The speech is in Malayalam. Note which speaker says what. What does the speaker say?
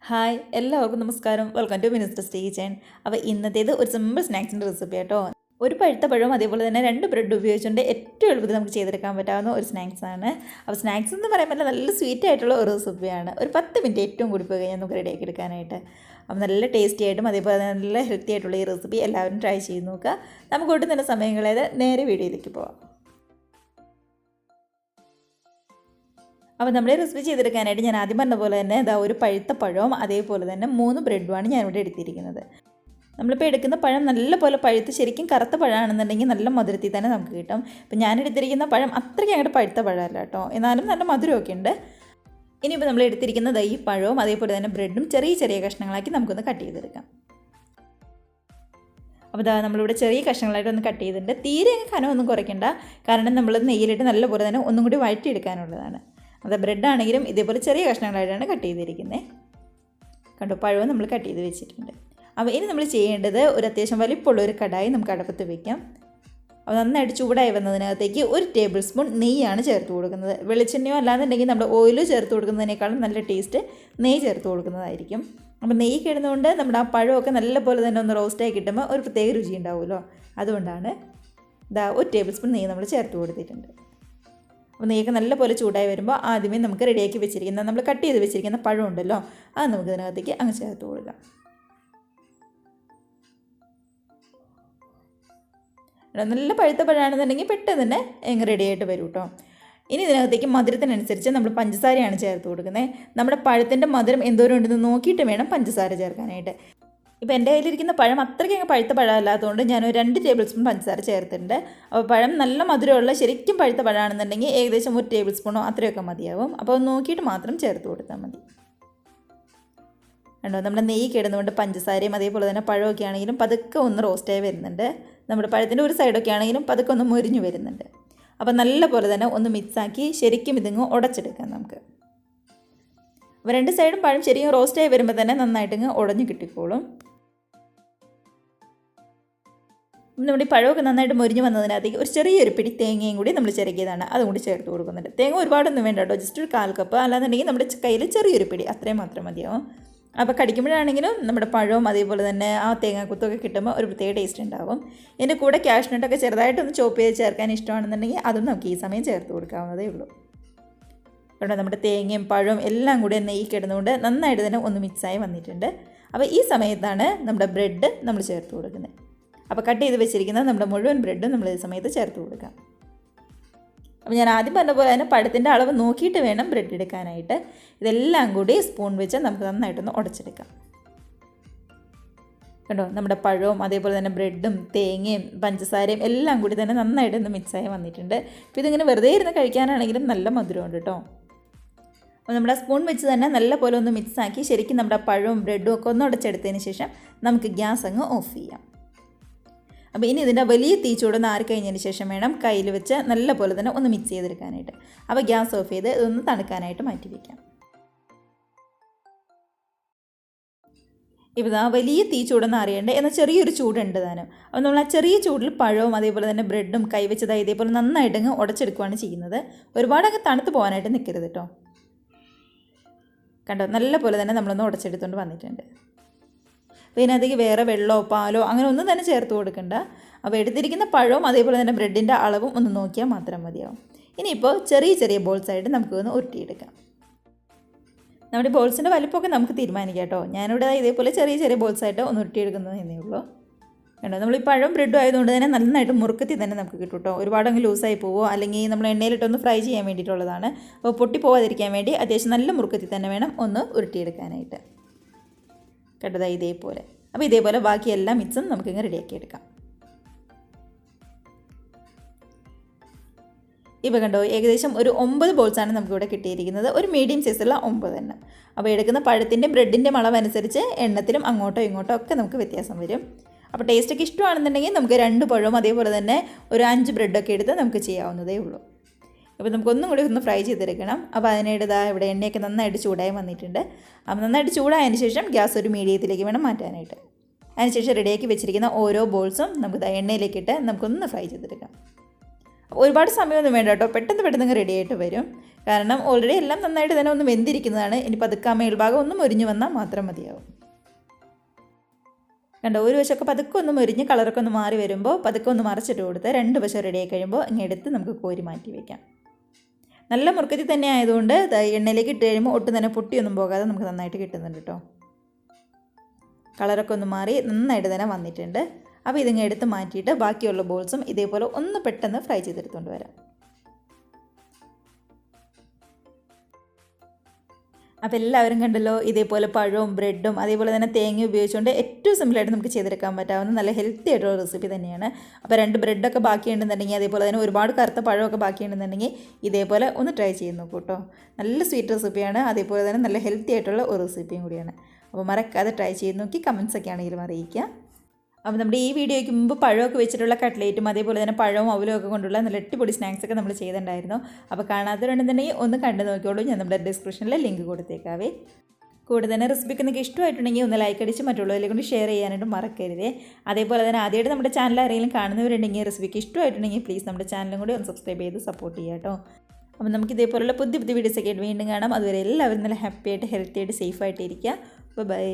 Speaker 1: ഹായ് എല്ലാവർക്കും നമസ്കാരം. Welcome to minister kitchen. അപ്പോൾ ഇന്നത്തേത് ഒരു സിമ്പിൾ സ്നാക്സിൻ്റെ റെസിപ്പി കേട്ടോ. ഒരു പഴുത്ത പഴവും അതേപോലെ തന്നെ 2 ബ്രെഡ് ഉപയോഗിച്ചുകൊണ്ട് ഏറ്റവും എളുപ്പത്തിൽ നമുക്ക് ചെയ്തെടുക്കാൻ പറ്റാവുന്ന ഒരു സ്നാക്സാണ്. അപ്പോൾ സ്നാക്സ് എന്ന് പറയുമ്പോൾ നല്ല സ്വീറ്റ് ആയിട്ടുള്ള ഒരു റെസിപ്പിയാണ്. ഒരു 10 മിനിറ്റ് ഏറ്റവും കൂടി പോയി കഴിഞ്ഞാൽ നമുക്ക് റെഡിയാക്കി എടുക്കാനായിട്ട്. അപ്പോൾ നല്ല ടേസ്റ്റി ആയിട്ടും അതേപോലെ നല്ല ഹെൽത്തി ആയിട്ടുള്ള ഈ റെസിപ്പി എല്ലാവരും ട്രൈ ചെയ്ത് നോക്കുക. നമുക്ക് ഒട്ടും തന്നെ സമയം കളയാതെ നേരെ വീഡിയോയിലേക്ക് പോവാം. അപ്പോൾ നമ്മുടെ റെസിപ്പി ചെയ്തെടുക്കാനായിട്ട് ഞാൻ ആദ്യം പറഞ്ഞ പോലെ തന്നെ ഒരു പഴുത്ത പഴവും അതേപോലെ തന്നെ 3 ബ്രെഡുമാണ് ഞാനിവിടെ എടുത്തിരിക്കുന്നത്. നമ്മളിപ്പോൾ എടുക്കുന്ന പഴം നല്ല പോലെ പഴുത്ത് ശരിക്കും കറുത്ത പഴമാണെന്നുണ്ടെങ്കിൽ നല്ല മധുരത്തിൽ തന്നെ നമുക്ക് കിട്ടും. അപ്പോൾ ഞാൻ എടുത്തിരിക്കുന്ന പഴം അത്രയ്ക്ക് അങ്ങോട്ട് പഴുത്ത പഴമല്ല കേട്ടോ, എന്നാലും നല്ല മധുരമൊക്കെ ഉണ്ട്. ഇനിയിപ്പോൾ നമ്മൾ എടുത്തിരിക്കുന്നത് ഈ പഴവും അതേപോലെ തന്നെ ബ്രെഡും ചെറിയ ചെറിയ കഷ്ണങ്ങളാക്കി നമുക്കൊന്ന് കട്ട് ചെയ്തെടുക്കാം. അപ്പോൾ നമ്മളിവിടെ ചെറിയ കഷ്ണങ്ങളായിട്ട് ഒന്ന് കട്ട് ചെയ്തിട്ടുണ്ട്. തീരെ കനമൊന്നും കുറയ്ക്കണ്ട, കാരണം നമ്മൾ നെയ്യിലിട്ട് നല്ലപോലെ തന്നെ ഒന്നും കൂടി വഴറ്റിയെടുക്കാനുള്ളതാണ്. അത് ബ്രെഡാണെങ്കിലും ഇതേപോലെ ചെറിയ കഷ്ണങ്ങളായിട്ടാണ് കട്ട് ചെയ്തിരിക്കുന്നത്. കണ്ടോ, പഴവും നമ്മൾ കട്ട് ചെയ്ത് വെച്ചിട്ടുണ്ട്. അപ്പോൾ ഇനി നമ്മൾ ചെയ്യേണ്ടത് ഒരു അത്യാവശ്യം വലിപ്പമുള്ള ഒരു കടായി നമുക്ക് അടുപ്പത്ത് വയ്ക്കാം. അപ്പോൾ നന്നായിട്ട് ചൂടായി വന്നതിനകത്തേക്ക് 1 ടേബിൾ സ്പൂൺ നെയ്യാണ് ചേർത്ത് കൊടുക്കുന്നത്. വെളിച്ചെണ്ണയോ അല്ലാന്നുണ്ടെങ്കിൽ നമ്മൾ ഓയിലോ ചേർത്ത് കൊടുക്കുന്നതിനേക്കാളും നല്ല ടേസ്റ്റ് നെയ്യ് ചേർത്ത് കൊടുക്കുന്നതായിരിക്കും. അപ്പോൾ നെയ്യ് കിടന്നുകൊണ്ട് നമ്മുടെ ആ പഴമൊക്കെ നല്ലപോലെ തന്നെ ഒന്ന് റോസ്റ്റായി കിട്ടുമ്പോൾ ഒരു പ്രത്യേക രുചി ഉണ്ടാവുമല്ലോ, അതുകൊണ്ടാണ് 1 ടേബിൾ സ്പൂൺ നെയ്യ് നമ്മൾ ചേർത്ത് കൊടുത്തിട്ടുണ്ട്. അപ്പോൾ നെയ്യൊക്കെ നല്ലപോലെ ചൂടായി വരുമ്പോൾ ആദ്യമേ നമുക്ക് റെഡിയാക്കി വെച്ചിരിക്കുന്ന നമ്മൾ കട്ട് ചെയ്ത് വെച്ചിരിക്കുന്ന പഴം ഉണ്ടല്ലോ, അത് നമുക്ക് ഇതിനകത്തേക്ക് അങ്ങ് ചേർത്ത് കൊടുക്കാം. നല്ല പഴുത്ത പഴമാണെന്നുണ്ടെങ്കിൽ പെട്ടെന്ന് തന്നെ എങ്ങ് റെഡിയായിട്ട് വരും കേട്ടോ. ഇനി ഇതിനകത്തേക്ക് മധുരത്തിനനുസരിച്ച് നമ്മൾ പഞ്ചസാരയാണ് ചേർത്ത് കൊടുക്കുന്നത്. നമ്മുടെ പഴത്തിൻ്റെ മധുരം എന്തോരം ഉണ്ടെന്ന് നോക്കിയിട്ട് വേണം പഞ്ചസാര ചേർക്കാനായിട്ട്. ഇപ്പോൾ എൻ്റെ കയ്യിലിരിക്കുന്ന പഴം അത്രയ്ക്ക് അങ്ങ് പഴുത്ത പഴമല്ലാത്തതുകൊണ്ട് ഞാനൊരു 2 ടേബിൾ സ്പൂൺ പഞ്ചസാര ചേർത്തിട്ടുണ്ട്. അപ്പോൾ പഴം നല്ല മധുരമുള്ള ശരിക്കും പഴുത്ത പഴമാണെന്നുണ്ടെങ്കിൽ ഏകദേശം 1 ടേബിൾ സ്പൂണോ അത്രയൊക്കെ മതിയാവും. അപ്പോൾ നോക്കിയിട്ട് മാത്രം ചേർത്ത് കൊടുത്താൽ മതി. കണ്ടോ, നമ്മുടെ നെയ്യ് കിടന്നുകൊണ്ട് പഞ്ചസാരയും അതേപോലെ തന്നെ പഴമൊക്കെ ആണെങ്കിലും പതുക്കെ ഒന്ന് റോസ്റ്റായി വരുന്നുണ്ട്. നമ്മുടെ പഴത്തിൻ്റെ ഒരു സൈഡൊക്കെ ആണെങ്കിലും പതുക്കെ ഒന്ന് മുരിഞ്ഞു വരുന്നുണ്ട്. അപ്പോൾ നല്ല പോലെ തന്നെ ഒന്ന് മിക്സാക്കി ശരിക്കും ഇതിങ്ങ് ഉടച്ചെടുക്കാം നമുക്ക്. അപ്പോൾ 2 സൈഡും പഴം ശരിക്കും റോസ്റ്റായി വരുമ്പോൾ തന്നെ നന്നായിട്ടിങ്ങ് ഉടഞ്ഞു കിട്ടിക്കോളും. നമ്മുടെ ഈ പഴമൊക്കെ നന്നായിട്ട് മുരിഞ്ഞ് വന്നതിനകത്തേക്ക് ഒരു ചെറിയൊരു പിടി തേങ്ങയും കൂടി നമ്മൾ ചിരകിയതാണ്, അതും കൂടി ചേർത്ത് കൊടുക്കുന്നുണ്ട്. തേങ്ങ ഒരുപാടൊന്നും വേണ്ട കേട്ടോ, ജസ്റ്റ് ഒരു 1/4 കപ്പ്, അല്ലാന്നുണ്ടെങ്കിൽ നമ്മുടെ കയ്യിൽ ചെറിയൊരു പിടി അത്രയും മാത്രം മതിയാവും. അപ്പോൾ കടിക്കുമ്പോഴാണെങ്കിലും നമ്മുടെ പഴവും അതേപോലെ തന്നെ ആ തേങ്ങാക്കുത്തൊക്കെ കിട്ടുമ്പോൾ ഒരു പ്രത്യേക ടേസ്റ്റ് ഉണ്ടാവും. ഇതിൻ്റെ കൂടെ കാഷ്നട്ടൊക്കെ ചെറുതായിട്ടൊന്ന് ചോപ്പ് ചെയ്ത് ചേർക്കാൻ ഇഷ്ടമാണെന്നുണ്ടെങ്കിൽ അതും നമുക്ക് ഈ സമയം ചേർത്ത് കൊടുക്കാവുന്നതേ ഉള്ളൂ. കേട്ടോ, നമ്മുടെ തേങ്ങയും പഴവും എല്ലാം കൂടി നെയ്യ് കിടന്നുകൊണ്ട് നന്നായിട്ട് തന്നെ ഒന്ന് മിക്സായി വന്നിട്ടുണ്ട്. അപ്പോൾ ഈ സമയത്താണ് നമ്മുടെ ബ്രെഡ് നമ്മൾ ചേർത്ത് കൊടുക്കുന്നത്. അപ്പോൾ കട്ട് ചെയ്ത് വെച്ചിരിക്കുന്ന നമ്മുടെ മുഴുവൻ ബ്രെഡും നമ്മൾ ഈ സമയത്ത് ചേർത്ത് കൊടുക്കാം. അപ്പോൾ ഞാൻ ആദ്യം പറഞ്ഞ പോലെ തന്നെ പഴത്തിൻ്റെ അളവ് നോക്കിയിട്ട് വേണം ബ്രെഡ് എടുക്കാനായിട്ട്. ഇതെല്ലാം കൂടി സ്പൂൺ വെച്ച് നമുക്ക് നന്നായിട്ടൊന്ന് ഉടച്ചെടുക്കാം. കണ്ടോ, നമ്മുടെ പഴവും അതേപോലെ തന്നെ ബ്രെഡും തേങ്ങയും പഞ്ചസാരയും എല്ലാം കൂടി തന്നെ നന്നായിട്ടൊന്ന് മിക്സായി വന്നിട്ടുണ്ട്. അപ്പോൾ ഇതിങ്ങനെ വെറുതെ ഇരുന്ന് കഴിക്കാനാണെങ്കിലും നല്ല മധുരമുണ്ട് കേട്ടോ. അപ്പോൾ നമ്മുടെ സ്പൂൺ വെച്ച് തന്നെ നല്ല പോലെ ഒന്ന് മിക്സാക്കി ശരിക്കും നമ്മുടെ പഴവും ബ്രെഡും ഒക്കെ ഒന്ന് ഉടച്ചെടുത്തതിന് ശേഷം നമുക്ക് ഗ്യാസ് അങ്ങ് ഓഫ് ചെയ്യാം. അപ്പോൾ ഇനി ഇതിൻ്റെ വലിയ തീ ചൂടൊന്ന് ആറിക്കഴിഞ്ഞതിന് ശേഷം വേണം കയ്യിൽ വെച്ച് നല്ല പോലെ തന്നെ ഒന്ന് മിക്സ് ചെയ്തെടുക്കാനായിട്ട്. അപ്പോൾ ഗ്യാസ് ഓഫ് ചെയ്ത് ഇതൊന്ന് തണുക്കാനായിട്ട് മാറ്റി വയ്ക്കാം. ഇപ്പോൾ വലിയ തീ ചൂടൊന്നും അറിയണ്ട, എന്നാൽ ചെറിയൊരു ചൂടുണ്ട് താനും. അപ്പോൾ നമ്മൾ ആ ചെറിയ ചൂടിൽ പഴവും അതേപോലെ തന്നെ ബ്രെഡും കൈവച്ചതായി ഇതേപോലെ നന്നായിട്ടങ്ങ് ഉടച്ചെടുക്കുകയാണ് ചെയ്യുന്നത്. ഒരുപാടങ്ങ് തണുത്ത് പോകാനായിട്ട് നിൽക്കരുത് കേട്ടോ. കണ്ടോ, നല്ല പോലെ തന്നെ നമ്മളൊന്ന് ഉടച്ചെടുത്തുകൊണ്ട് വന്നിട്ടുണ്ട്. അപ്പോൾ ഇതിനകത്തേക്ക് വേറെ വെള്ളമോ പാലോ അങ്ങനെ ഒന്നും തന്നെ ചേർത്ത് കൊടുക്കണ്ട. അപ്പോൾ എടുത്തിരിക്കുന്ന പഴവും അതേപോലെ തന്നെ ബ്രെഡിൻ്റെ അളവും ഒന്ന് നോക്കിയാൽ മാത്രം മതിയാവും. ഇനിയിപ്പോൾ ചെറിയ ചെറിയ ബോൾസായിട്ട് നമുക്കൊന്ന് ഉരുട്ടിയെടുക്കാം. നമ്മുടെ ബോൾസിൻ്റെ വലിപ്പമൊക്കെ നമുക്ക് തീരുമാനിക്കാം കേട്ടോ. ഞാനിവിടെ ഇതേപോലെ ചെറിയ ചെറിയ ബോൾസായിട്ട് ഒന്ന് ഉരുട്ടിയെടുക്കുന്നത് എന്നേ ഉള്ളൂ. കണ്ടോ, നമ്മൾ ഈ പഴവും ബ്രെഡും ആയതുകൊണ്ട് തന്നെ നന്നായിട്ട് മുറുക്കത്തിൽ തന്നെ നമുക്ക് കിട്ടും കേട്ടോ. ഒരുപാടങ്ങ് ലൂസായി പോവോ അല്ലെങ്കിൽ നമ്മൾ എണ്ണയിലിട്ടൊന്ന് ഫ്രൈ ചെയ്യാൻ വേണ്ടിയിട്ടുള്ളതാണ്. അപ്പോൾ പൊട്ടി പോകാതിരിക്കാൻ വേണ്ടി അത്യാവശ്യം നല്ല മുറുക്കത്തിൽ തന്നെ വേണം ഒന്ന് ഉരുട്ടിയെടുക്കാനായിട്ട്. കേട്ടതാ ഇതേപോലെ. അപ്പോൾ ഇതേപോലെ ബാക്കി എല്ലാ മിക്സും നമുക്കിങ്ങ് റെഡിയാക്കി എടുക്കാം. ഇപ്പോൾ കണ്ടോ, ഏകദേശം ഒരു 9 ബോൾസാണ് നമുക്കിവിടെ കിട്ടിയിരിക്കുന്നത്. ഒരു മീഡിയം സൈസുള്ള 9 എണ്ണം. അപ്പോൾ എടുക്കുന്ന പഴത്തിൻ്റെ ബ്രെഡിൻ്റെ അളവനുസരിച്ച് എണ്ണത്തിലും അങ്ങോട്ടോ ഇങ്ങോട്ടോ ഒക്കെ നമുക്ക് വ്യത്യാസം വരും. അപ്പോൾ ടേസ്റ്റൊക്കെ ഇഷ്ടമാണെന്നുണ്ടെങ്കിൽ നമുക്ക് 2 പഴവും അതേപോലെ തന്നെ ഒരു 5 ബ്രെഡൊക്കെ എടുത്ത് നമുക്ക് ചെയ്യാവുന്നതേ ഉള്ളൂ. അപ്പോൾ നമുക്കൊന്നും കൂടി ഒന്ന് ഫ്രൈ ചെയ്തെടുക്കണം. അപ്പോൾ അതിനായിട്ട് ഇവിടെ എണ്ണയൊക്കെ നന്നായിട്ട് ചൂടായി വന്നിട്ടുണ്ട്. അപ്പോൾ നന്നായിട്ട് ചൂടായതിന് ശേഷം ഗ്യാസ് ഒരു മീഡിയത്തിലേക്ക് വേണം മാറ്റാനായിട്ട്. അതിനുശേഷം റെഡിയാക്കി വെച്ചിരിക്കുന്ന ഓരോ ബോൾസും നമുക്ക് എണ്ണയിലേക്കിട്ട് നമുക്കൊന്ന് ഫ്രൈ ചെയ്തെടുക്കാം. ഒരുപാട് സമയമൊന്നും വേണ്ട കേട്ടോ, പെട്ടെന്ന് റെഡി ആയിട്ട് വരും. കാരണം ഓൾറെഡി എല്ലാം നന്നായിട്ട് തന്നെ ഒന്ന് വെന്തിരിക്കുന്നതാണ്. ഇനി പതുക്കെ ആ മേൽഭാഗം ഒന്ന് മൊരിഞ്ഞ് വന്നാൽ മാത്രം മതിയാവും. കണ്ടോ, ഒരു വശമൊക്കെ പതുക്കെ ഒന്ന് മൊരിഞ്ഞ് കളറൊക്കെ ഒന്ന് മാറി വരുമ്പോൾ പതുക്കെ ഒന്ന് മറിച്ചിട്ട് കൊടുത്ത് 2 വശം റെഡി ആയി കഴിയുമ്പോൾ ഇങ്ങനെ എടുത്ത് നമുക്ക് കോരി മാറ്റി വയ്ക്കാം. നല്ല മുറുക്കത്തിൽ തന്നെ ആയതുകൊണ്ട് എണ്ണയിലേക്ക് ഇട്ട് കഴിയുമ്പോൾ ഒട്ടും തന്നെ പൊട്ടിയൊന്നും പോകാതെ നമുക്ക് നന്നായിട്ട് കിട്ടുന്നുണ്ട് കേട്ടോ. കളറൊക്കെ ഒന്ന് മാറി നന്നായിട്ട് തന്നെ വന്നിട്ടുണ്ട്. അപ്പോൾ ഇതിങ്ങനെ എടുത്ത് മാറ്റിയിട്ട് ബാക്കിയുള്ള ബോൾസും ഇതേപോലെ ഒന്ന് പെട്ടെന്ന് ഫ്രൈ ചെയ്തെടുത്തുകൊണ്ട് വരാം. അപ്പോൾ എല്ലാവരും കണ്ടല്ലോ, ഇതേപോലെ പഴവും ബ്രെഡും അതേപോലെ തന്നെ തേങ്ങ ഉപയോഗിച്ചുകൊണ്ട് ഏറ്റവും സിമ്പിളായിട്ട് നമുക്ക് ചെയ്തെടുക്കാൻ പറ്റാവുന്ന നല്ല ഹെൽത്തി ആയിട്ടുള്ള റെസിപ്പി തന്നെയാണ്. അപ്പോൾ 2 ബ്രെഡൊക്കെ ബാക്കിയുണ്ടെന്നുണ്ടെങ്കിൽ അതേപോലെ തന്നെ ഒരുപാട് കറുത്ത പഴമൊക്കെ ബാക്കിയുണ്ടെന്നുണ്ടെങ്കിൽ ഇതേപോലെ ഒന്ന് ട്രൈ ചെയ്ത് നോക്കൂ കേട്ടോ. നല്ല സ്വീറ്റ് റെസിപ്പിയാണ്, അതേപോലെ തന്നെ നല്ല ഹെൽത്തി ആയിട്ടുള്ള ഒരു റെസിപ്പിയും കൂടിയാണ്. അപ്പോൾ മറക്കാതെ ട്രൈ ചെയ്ത് നോക്കി കമൻസൊക്കെ ആണെങ്കിലും അറിയിക്കുക. അപ്പോൾ നമ്മുടെ ഈ വീഡിയോയ്ക്ക് മുമ്പ് പഴമൊക്കെ വെച്ചിട്ടുള്ള കട്ട്ലേറ്റും അതേപോലെ തന്നെ പഴവും അവലും ഒക്കെ കൊണ്ടുള്ള നല്ല അടിപൊളി സ്നാക്സൊക്കെ നമ്മൾ ചെയ്തിട്ടുണ്ടായിരുന്നു. അപ്പോൾ കാണാത്തവരുണ്ടെന്നുണ്ടെങ്കിൽ ഒന്ന് കണ്ടു നോക്കിയോളൂ, ഞാൻ നമ്മുടെ ഡിസ്ക്രിപ്ഷനിൽ ലിങ്ക് കൊടുത്തേക്കാവേ. കൂടെ തന്നെ റെസിപ്പിക്ക് നിങ്ങൾക്ക് ഇഷ്ടമായിട്ടുണ്ടെങ്കിൽ ഒന്ന് ലൈക്ക് അടിച്ച് മറ്റുള്ളവരെ കൊണ്ട് ഷെയർ ചെയ്യാനായിട്ട് മറക്കരുതേ. അതേപോലെ തന്നെ ആദ്യമായിട്ട് നമ്മുടെ ചാനൽ ആരെങ്കിലും കാണുന്നവരുണ്ടെങ്കിൽ റെസിപ്പിക്ക് ഇഷ്ടമായിട്ടുണ്ടെങ്കിൽ പ്ലീസ് നമ്മുടെ ചാനലും കൂടി ഒന്ന് സബ്സ്ക്രൈബ് ചെയ്ത് സപ്പോർട്ട് ചെയ്യാം കേട്ടോ. അപ്പോൾ നമുക്ക് ഇതേപോലുള്ള പുതിയ വീഡിയോസൊക്കെ ആയിട്ട് വീണ്ടും കാണാം. അതുവരെ എല്ലാവരും നല്ല ഹാപ്പി ആയിട്ട് ഹെൽത്തി ആയിട്ട് സേഫ് ആയിട്ട് ഇരിക്കുക. ബൈ.